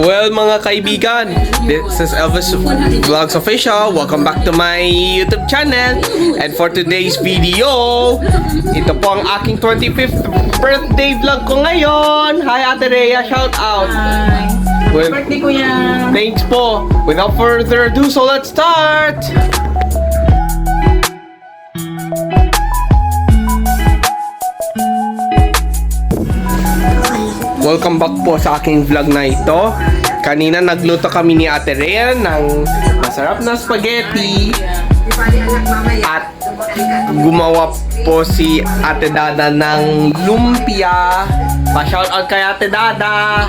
Well, mga kaibigan, this is Elvis Vlogs Official. Welcome back to my YouTube channel. And for today's video, ito po ang aking 25th birthday vlog ko ngayon. Hi Ate Rhea, shout out. Hi. Well, Birthday ko yan. thanks po. Without further ado, so let's start. Welcome back po sa aking vlog na ito. Kanina nagluto kami ni Ate Rhea ng masarap na spaghetti. At gumawa po si Ate Dada ng lumpia. Pa-shoutout kay Ate Dada.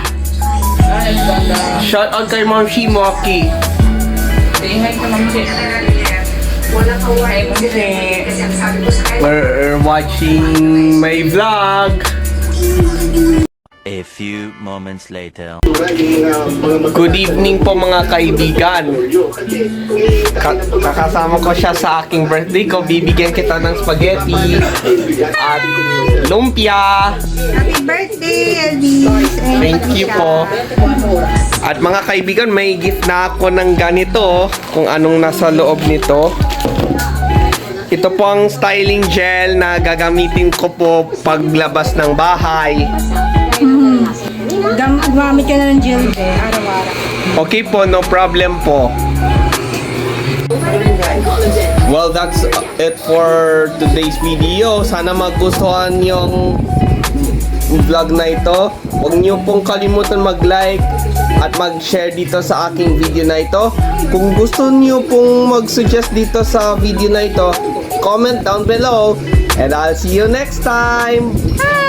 Shoutout kay Ma'am Shimoki. Say hi to Ma'am Che. Hi, Ma'am Che. We're watching my vlog. A few moments later. Good evening po mga kaibigan. Kakasama ko siya sa aking birthday ko. Bibigyan kita ng spaghetti at lumpia. Happy birthday, Elvis! Thank you po. At mga kaibigan, may gift na ako ng ganito. Kung anong nasa loob nito. Ito po ang styling gel na gagamitin ko po paglabas ng bahay. Gumamit ka na ng gel araw-araw. Okay po, no problem po. Well, that's it for today's video. Sana magustuhan yung vlog na ito. Huwag niyo pong kalimutan mag-like at mag-share dito sa aking video na ito. Kung gusto niyo pong mag-suggest dito sa video na ito, comment down below. And I'll see you next time. Bye!